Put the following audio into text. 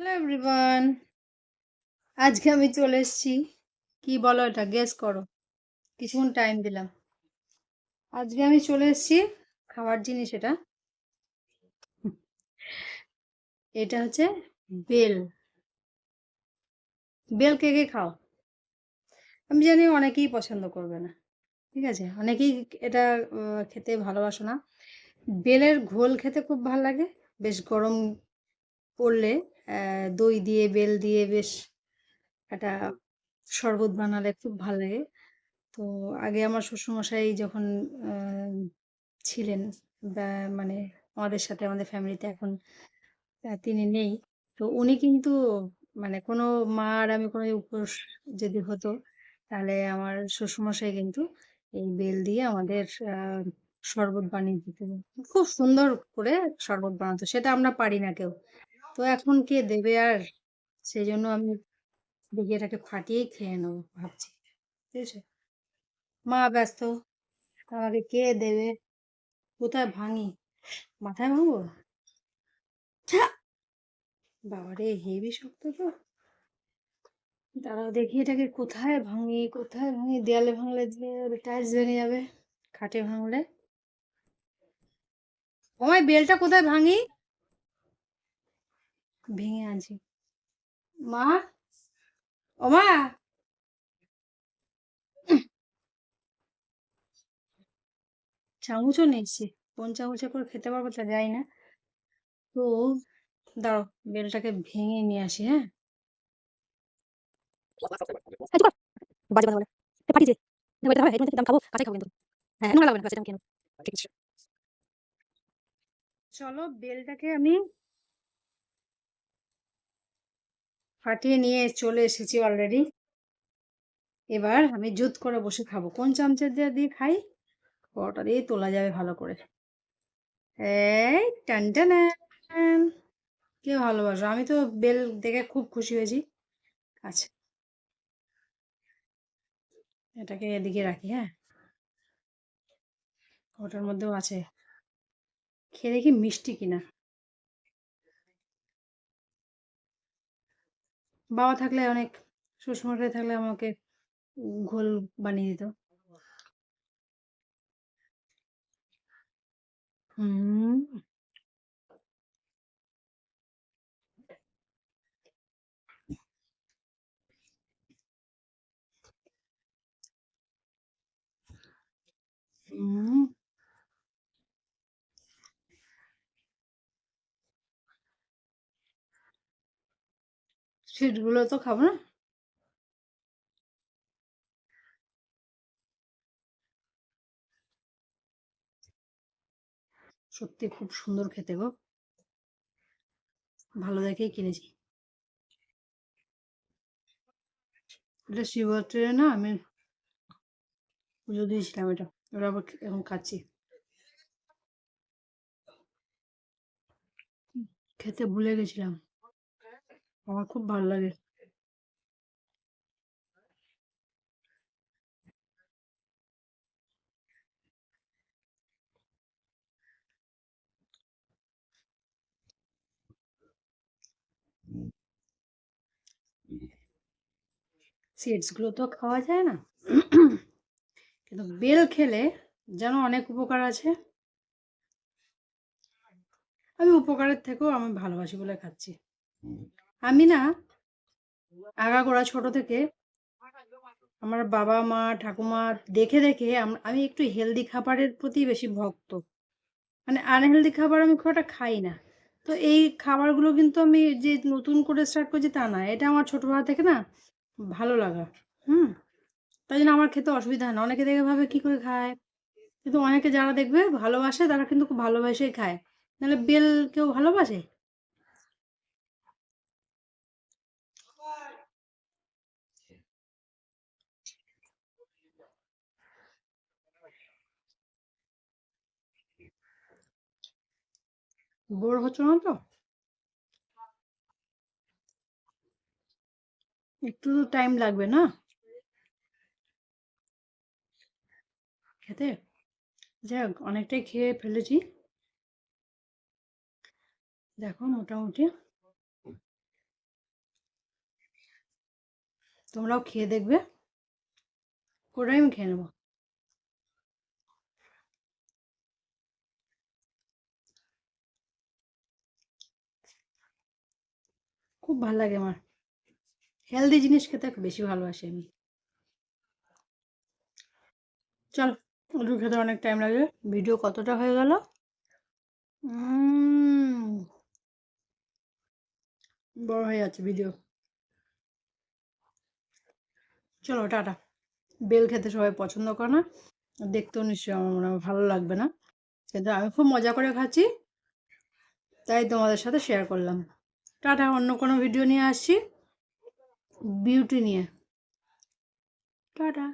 Hello everyone, আজকে আমি চলে এসেছি। কি বলো, এটা গেস করো। কিছুক্ষণ টাইম দিলাম। আজকে আমি চলে এসেছি খাবার জিনিস। এটা হচ্ছে বেল। বেল কে কে খাও? আমি জানি অনেকেই পছন্দ করবে না, ঠিক আছে, অনেকেই এটা খেতে ভালোবাসো না। বেলের ঘোল খেতে খুব ভালো লাগে। বেশ গরম পড়লে দই দিয়ে বেল দিয়ে বেশ একটা শরবত বানালে খুব ভালো লাগে। তো আগে আমার শ্বশুরমশাই যখন আহ, ছিলেন, বা মানে আমাদের সাথে আমাদের ফ্যামিলিতে, এখন তিনি নেই। তো উনি কিন্তু মানে কোনো মা আর আমি কোনো উপোস যদি হতো, তাহলে আমার শ্বশুরমশাই কিন্তু এই বেল দিয়ে আমাদের শরবত বানিয়ে দিতেন। খুব সুন্দর করে শরবত বানাতো, সেটা আমরা পারি না কেউ। তো এখন কে দেবে আর, সেই জন্য আমি দেখি এটাকে ফাটিয়েই খেয়ে নেবো ভাবছি, ঠিক আছে। মা ব্যস্ত, আমাকে কে দেবে? কোথায় ভাঙি? মাথায় ভাঙবো? ছ্যা! বাবারে, হেভি শক্ত তো। দাঁড়াও দেখি এটাকে কোথায় ভাঙি, কোথায় ভাঙি। দেয়ালে ভাঙলে টাইলস ভেঙে যাবে, খাটে ভাঙলে। ওমায় বেলটা কোথায় ভাঙি? ভেঙে আনছি। মা, ওমা, চামচও নিয়েছি। কোন চামচে করে খেতে পারবো তা যাই না। তো দাঁড়াও, বেলটাকে ভেঙে নিয়ে আসি, হ্যাঁ। এই চুপ কর, বাজে কথা বলে। ফাটিছে, দেখো এটা হবে, এর মধ্যে আমি খাবো, কাঁচাই খাবো কিন্তু। হ্যাঁ, নোংরা লাগবে না, বাস এটা আমি খেয়ে নেবো। ঠিক আছে, চলো বেলটাকে আমি ফাটিয়ে নিয়ে চলে এসেছি অলরেডি। এবার আমি জুত করে বসে খাবো। কোন চামচের দিয়ে দিয়ে খাই? বড়টা দিয়ে তোলা যাবে ভালো করে। এই টান টান, কে ভালোবাসো? আমি তো বেল দেখে খুব খুশি হয়েছি। আচ্ছা, এটাকে এদিকে রাখি, হ্যাঁ। ওটার মধ্যেও আছে, খেয়ে দেখি মিষ্টি কিনা। বাবা থাকলে অনেক, শ্বশুরমশাই থাকলে আমাকে ঘোল বানিয়ে দিত। হুম, হুম, সিটগুলো তো খাবো না। সত্যি খুব সুন্দর খেতে গো, ভালো দেখেই কিনেছি। এটা শিবরাত্রিরে না, আমি পুজো দিয়েছিলাম এটা। ওরা আবার এখন খাচ্ছি। খেতে ভুলে গেছিলাম, আমার খুব ভালো লাগে। সিডস গুলো তো খাওয়া যায় না, কিন্তু বেল খেলে যেন অনেক উপকার আছে। আমি উপকারের থেকেও আমি ভালোবাসি বলে খাচ্ছি। আমি না আগাগোড়া ছোট থেকে আমার বাবা মা ঠাকুমা দেখে দেখে আমি একটু হেলদি খাবারের প্রতি বেশি ভক্ত। মানে আনহেলদি খাবার আমি খুব একটা খাই না। তো এই খাবারগুলো কিন্তু আমি যে নতুন করে স্টার্ট করছি তা না, এটা আমার ছোটবেলা থেকে না ভালো লাগা। হুম, তাই জন্য আমার খেতে অসুবিধা হয় না। অনেকে দেখে ভাবে কি করে খায়, কিন্তু অনেকে যারা দেখবে ভালোবাসে তারা কিন্তু খুব ভালোবাসেই খায়। নাহলে বেল কেউ ভালোবাসে? বোর হচ্ছে না তো? একটু তো টাইম লাগবে না খেতে? যাই হোক, অনেকটাই খেয়ে ফেলেছি, দেখো মোটামুটি। তোমরাও খেয়ে দেখবে, ওটাই আমি খেয়ে নেবো। খুব ভালো লাগে আমার, হেলদি জিনিস খেতে বেশি ভালোবাসি আমি। চলো, ওটু খেতে অনেক টাইম লাগে। ভিডিও কতটা হয়ে গেল? বড় হয়ে যাচ্ছে ভিডিও। চলো টাটা। বেল খেতে সবাই পছন্দ করে না, দেখতেও নিশ্চয়ই আমার মনে হয় ভালো লাগবে না, কিন্তু আমি খুব মজা করে খাচ্ছি, তাই তোমাদের সাথে শেয়ার করলাম। টাটা, অন্য কোনো ভিডিও নিয়ে আসছি, বিউটি নিয়ে। টাটা।